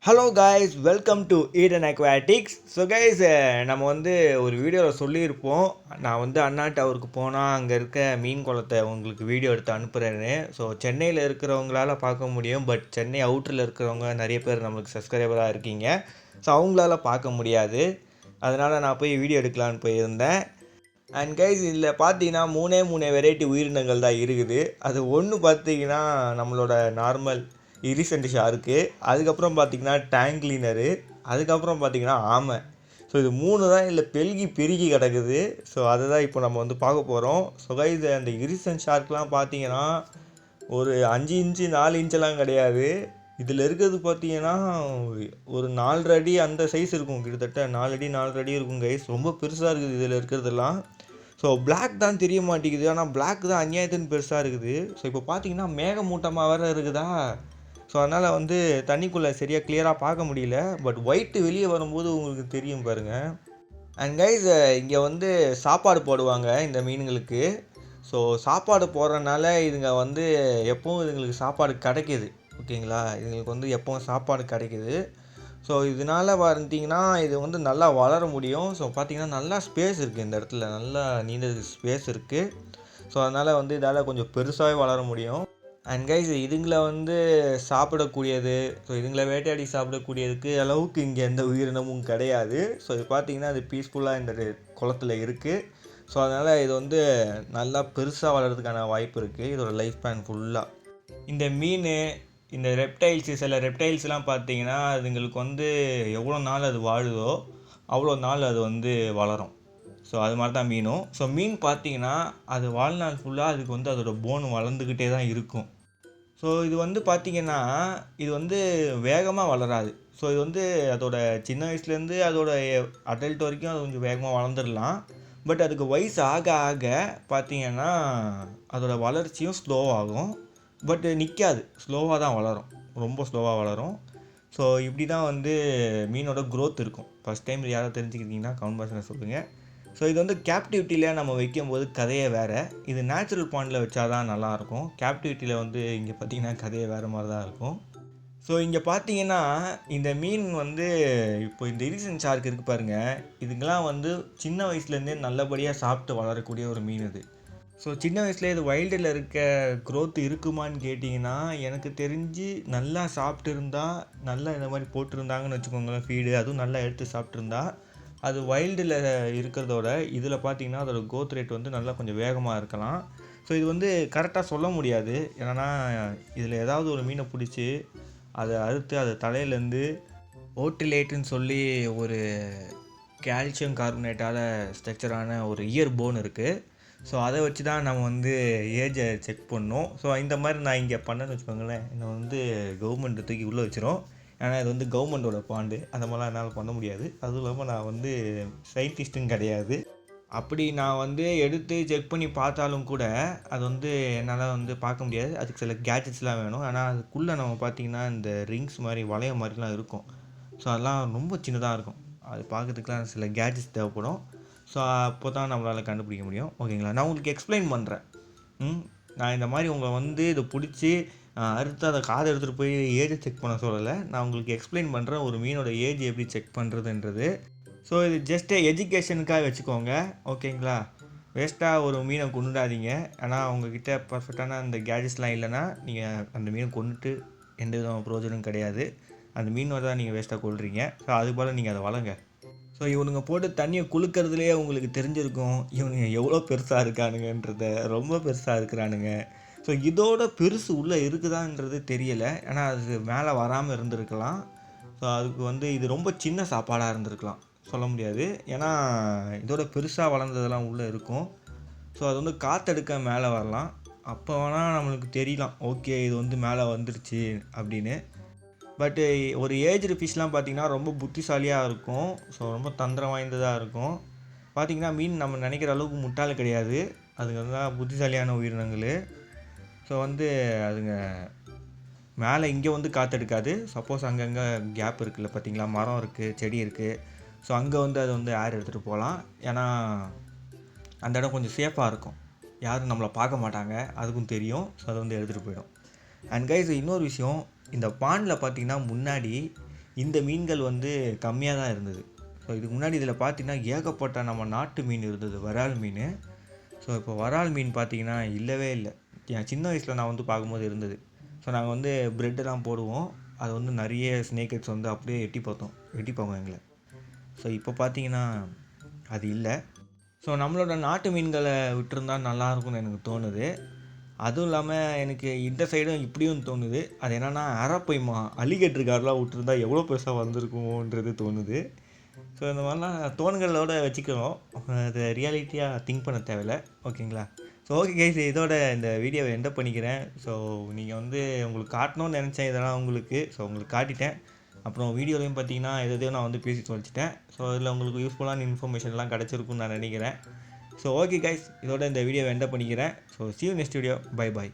Hello guys, welcome to Eden aquatics. So guys, நம்ம ஒரு வீடியோவில் சொல்லியிருப்போம். நான் அண்ணா டவருக்கு போனால் அங்கே இருக்க மீன் குளத்தை உங்களுக்கு வீடியோ எடுத்து அனுப்புகிறேன்னு. ஸோ சென்னையில் இருக்கிறவங்களால பார்க்க முடியும், பட் சென்னை அவுட்டரில் இருக்கிறவங்க நிறைய பேர் நம்மளுக்கு சப்ஸ்கிரைபராக இருக்கீங்க. ஸோ அவங்களால பார்க்க முடியாது. அதனால் நான் போய் வீடியோ எடுக்கலான்னு போயிருந்தேன். அண்ட் கைஸ், இதில் பார்த்தீங்கன்னா மூணே வெரைட்டி உயிரினங்கள் தான் இருக்குது. அது ஒன்று பார்த்தீங்கன்னா நம்மளோட நார்மல் இரிசென்ட் ஷார்க்கு, அதுக்கப்புறம் பார்த்திங்கன்னா டேங்க் கிளீனரு, அதுக்கப்புறம் பார்த்திங்கன்னா ஆமை. ஸோ இது மூணு தான் இல்லை பெருகி கிடக்குது. ஸோ அதை தான் இப்போ நம்ம பார்க்க போகிறோம். ஸோ கைஸ், அந்த இரிசென்ட் ஷார்க்லாம் பார்த்தீங்கன்னா ஒரு 5 இன்ச்சு 4 இன்ச்செல்லாம் கிடையாது. இதில் இருக்கிறது பார்த்தீங்கன்னா ஒரு 4 அடி அந்த சைஸ் இருக்கும். கிட்டத்தட்ட 4 அடி 4 அடி இருக்கும் கைஸ். ரொம்ப பெருசாக இருக்குது இதில் இருக்கிறதெல்லாம். ஸோ பிளாக் தான் தெரிய மாட்டேங்குது, ஆனால் பிளாக் தான் அநியாயத்துன்னு பெருசாக இருக்குது. ஸோ இப்போ பார்த்தீங்கன்னா மேகமூட்டமாக வேறு இருக்குதா. ஸோ அதனால் தண்ணிக்குள்ளே சரியாக கிளியராக பார்க்க முடியல. பட் ஒயிட்டு வெளியே வரும்போது உங்களுக்கு தெரியும் பாருங்கள். அண்ட் கைஸ், இங்கே சாப்பாடு போடுவாங்க இந்த மீன்களுக்கு. ஸோ சாப்பாடு போடுறதுனால இதுங்க எப்பவும் இதுங்களுக்கு சாப்பாடு கிடைக்கிது. ஓகேங்களா, இதுங்களுக்கு எப்பவும் சாப்பாடு கிடைக்கிது. ஸோ இதனால் பார்த்தீங்கன்னா இது நல்லா வளர முடியும். ஸோ பார்த்திங்கன்னா நல்லா ஸ்பேஸ் இருக்குது இந்த இடத்துல, நல்லா நீண்ட ஸ்பேஸ் இருக்குது. ஸோ அதனால் இதால் கொஞ்சம் பெருசாகவே வளர முடியும். அண்ட் கைஸ், இதுங்களை சாப்பிடக்கூடியது, ஸோ இதுங்களை வேட்டையாடி சாப்பிடக்கூடியதுக்கு அளவுக்கு இங்கே எந்த உயிரினமும் கிடையாது. ஸோ இது பார்த்திங்கன்னா அது பீஸ்ஃபுல்லாக இந்த குளத்தில் இருக்குது. ஸோ அதனால் இது நல்லா பெருசாக வளர்கிறதுக்கான வாய்ப்பு இருக்குது இதோட லைஃப் ஸ்பேன் ஃபுல்லாக. இந்த மீன், இந்த ரெப்டைல்ஸு, சில ரெப்டைல்ஸ்லாம் பார்த்திங்கன்னா அதுங்களுக்கு எவ்வளோ நாள் அது வாழுதோ அவ்வளோ நாள் அது வளரும். ஸோ அது மாதிரி தான் மீனும். ஸோ மீன் பார்த்திங்கன்னா அது வாழ்நாள் ஃபுல்லாக அதுக்கு அதோட போன் வளர்ந்துக்கிட்டே தான் இருக்கும். ஸோ இது பார்த்திங்கன்னா இது வேகமாக வளராது. ஸோ இது அதோட சின்ன வயசுலேருந்து அதோட அடல்ட் வரைக்கும் அது கொஞ்சம் வேகமாக வளர்ந்துடலாம். பட் அதுக்கு வயசு ஆக ஆக பார்த்திங்கன்னா அதோட வளர்ச்சியும் ஸ்லோவாகும். பட் நிற்காது, ஸ்லோவாக தான் வளரும், ரொம்ப ஸ்லோவாக வளரும். ஸோ இப்படி தான் மீனோட க்ரோத் இருக்கும். ஃபஸ்ட் டைம் யாராவது தெரிஞ்சுக்கிட்டிங்கன்னா கமெண்ட் பாக்ஸில் சொல்லுங்கள். ஸோ இது கேப்டிவிட்டியில் நம்ம வைக்கும்போது கதையே வேறு. இது நேச்சுரல் பாண்டில் வச்சா தான் நல்லாயிருக்கும். கேப்டிவிட்டியில் இங்கே பார்த்திங்கன்னா கதையே வேறு மாதிரி தான் இருக்கும். ஸோ இங்கே பார்த்தீங்கன்னா இந்த மீன் இப்போ இந்த இரிசென்ட் ஷார்க் இருக்குது பாருங்கள், இதுங்கெல்லாம் சின்ன வயசுலேருந்தே நல்லபடியாக சாப்பிட்டு வளரக்கூடிய ஒரு மீன் இது. ஸோ சின்ன வயசுலேயே இது வைல்டில் இருக்க க்ரோத் இருக்குமான்னு கேட்டிங்கன்னா எனக்கு தெரிஞ்சு நல்லா சாப்பிட்டு இருந்தால், நல்லா இந்த மாதிரி போட்டிருந்தாங்கன்னு வச்சுக்கோங்களேன் ஃபீடு, அதுவும் நல்லா எடுத்து சாப்பிட்ருந்தா அது வைல்டில் இருக்கிறதோட இதில் பார்த்திங்கன்னா அதோட க்ரோத் ரேட் நல்லா கொஞ்சம் வேகமாக இருக்கலாம். ஸோ இது கரெக்டாக சொல்ல முடியாது. ஏன்னா இதில் ஏதாவது ஒரு மீனை பிடிச்சி அதை அறுத்து அதை தலையிலேருந்து ஓட்டிலேட்டுன்னு சொல்லி ஒரு கால்சியம் கார்பனேட்டால் ஸ்ட்ரக்சரான ஒரு இயர் போன் இருக்குது. ஸோ அதை வச்சு தான் நம்ம ஏஜை செக் பண்ணோம். ஸோ இந்த மாதிரி நான் இங்கே பண்ணேன்னு வச்சுக்கோங்களேன், என்னை கவர்மெண்ட் தூக்கி உள்ளே வச்சிரும். ஏன்னா இது கவர்மெண்ட்டோட பாண்டு, அந்த மாதிரிலாம் என்னால் பண்ண முடியாது. அதுவும் இல்லாமல் நான் சயின்டிஸ்ட்டும் கிடையாது. அப்படி நான் எடுத்து செக் பண்ணி பார்த்தாலும் கூட அது என்னால் பார்க்க முடியாது. அதுக்கு சில கேட்ஜெட்ஸ்லாம் வேணும். ஆனால் அதுக்குள்ளே நம்ம பார்த்திங்கன்னா இந்த ரிங்ஸ் மாதிரி வளைய மாதிரிலாம் இருக்கும். ஸோ அதெல்லாம் ரொம்ப சின்னதாக இருக்கும். அது பார்க்குறதுக்குலாம் சில கேட்ஜெட்ஸ் தேவைப்படும். ஸோ அப்போ தான் நம்மளால் கண்டுபிடிக்க முடியும். ஓகேங்களா, நான் உங்களுக்கு எக்ஸ்பிளைன் பண்ணுறேன். நான் இந்த மாதிரி உங்களை இதை பிடிச்சி அறுத்து அதை காதை எடுத்துகிட்டு போய் ஏஜை செக் பண்ண சொல்லலை. நான் உங்களுக்கு எக்ஸ்பிளைன் பண்ணுறேன் ஒரு மீனோட ஏஜ் எப்படி செக் பண்ணுறதுன்றது. ஸோ இது ஜஸ்ட்டு எஜுகேஷனுக்காக வச்சுக்கோங்க. ஓகேங்களா, வேஸ்ட்டாக ஒரு மீனை கொண்டுடாதீங்க. ஆனால் உங்ககிட்ட பர்ஃபெக்டான அந்த கேஜெட்ஸ்லாம் இல்லைன்னா நீங்கள் அந்த மீனை கொண்டுட்டு எந்த விதமான பிரயோஜனமும் கிடையாது. அந்த மீனோட தான் நீங்கள் வேஸ்ட்டாக கொள்றீங்க. ஸோ அது போல் நீங்கள் அதை வளங்க. ஸோ இவனுங்க போட்டு தண்ணியை குளுக்கிறதுலேயே உங்களுக்கு தெரிஞ்சிருக்கும் இவனுங்க எவ்வளோ பெருசாக இருக்கானுங்கன்றத. ரொம்ப பெருசாக இருக்கிறானுங்க. ஸோ இதோட பெருசு உள்ளே இருக்குதான்றது தெரியலை. ஏன்னா அது மேலே வராமல் இருந்திருக்கலாம். ஸோ அதுக்கு இது ரொம்ப சின்ன சாப்பாடாக இருந்திருக்கலாம், சொல்ல முடியாது. ஏன்னா இதோட பெருசாக வளர்ந்ததெல்லாம் உள்ளே இருக்கும். ஸோ அது காற்றெடுக்க மேலே வரலாம். அப்போ வேணால் நம்மளுக்கு தெரியலாம், ஓகே இது மேலே வந்துருச்சு அப்படின்னு. பட்டு ஒரு ஏஜ்டு ஃபிஷ்லாம் பார்த்திங்கன்னா ரொம்ப புத்திசாலியாக இருக்கும். ஸோ ரொம்ப தந்திரம் வாய்ந்ததாக இருக்கும். பார்த்திங்கன்னா மீன் நம்ம நினைக்கிற அளவுக்கு முட்டாள் கிடையாது. அதுங்க தான் புத்திசாலியான உயிரினங்கள். ஸோ அதுங்க மேலே இங்கே காற்றெடுக்காது. சப்போஸ் அங்கங்கே கேப் இருக்குல்ல பார்த்திங்களா, மரம் இருக்குது, செடி இருக்குது. ஸோ அங்கே அது ஏர் எடுத்துகிட்டு போகலாம். ஏன்னா அந்த இடம் கொஞ்சம் சேஃபாக இருக்கும், யாரும் நம்மளை பார்க்க மாட்டாங்க, அதுக்கும் தெரியும். ஸோ அதை எடுத்துகிட்டு போயிடும். அண்ட் கைஸ், இன்னொரு விஷயம், இந்த பாண்டில் பார்த்திங்கன்னா முன்னாடி இந்த மீன்கள் வந்து கம்மியாக தான் இருந்தது. ஸோ இதுக்கு முன்னாடி இதில் பார்த்தீங்கன்னா ஏகப்பட்ட நம்ம நாட்டு மீன் இருந்தது, வரால் மீன். ஸோ இப்போ வரால் மீன் பார்த்தீங்கன்னா இல்லவே இல்லை. என் சின்ன வயசில் நான் வந்து பார்க்கும்போது இருந்தது. ஸோ நாங்கள் வந்து ப்ரெட்டெல்லாம் போடுவோம். அது வந்து நிறைய ஸ்னேக்கெட்ஸ் வந்து அப்படியே எட்டிப்பாங்க எங்களை. ஸோ இப்போ பார்த்தீங்கன்னா அது இல்லை. ஸோ நம்மளோட நாட்டு மீன்களை விட்டுருந்தா நல்லாயிருக்கும்னு எனக்கு தோணுது. அதுவும் இல்லாமல் எனக்கு இந்த சைடும் இப்படியும் தோணுது. அது என்னென்னா அரப்பைமா அலிகேட்டர் கார்லாம் விட்டுருந்தா எவ்வளோ பெருசாக வந்திருக்குமோன்றது தோணுது. ஸோ இந்த மாதிரிலாம் தோணுங்களோட வச்சுக்கிறோம். அது ரியாலிட்டியாக திங்க் பண்ண தேவையில்ல. ஓகேங்களா? ஸோ ஓகே கைஸ், இதோட இந்த வீடியோவை எண்ட் பண்ணிக்கிறேன். ஸோ நீங்கள் வந்து உங்களுக்கு காட்டணும்னு நினச்சேன் இதெல்லாம் உங்களுக்கு. ஸோ உங்களுக்கு காட்டிட்டேன். அப்புறம் வீடியோலையும் பார்த்தீங்கன்னா எதையோ நான் வந்து பேசி தொலைச்சிட்டேன். ஸோ இதில் உங்களுக்கு யூஸ்ஃபுல்லான இன்ஃபர்மேஷன்லாம் கிடச்சிருக்குன்னு நான் நினைக்கிறேன். ஸோ ஓகே கைஸ், இதோட இந்த வீடியோவை எண்ட் பண்ணிக்கிறேன். So see you next video. Bye bye.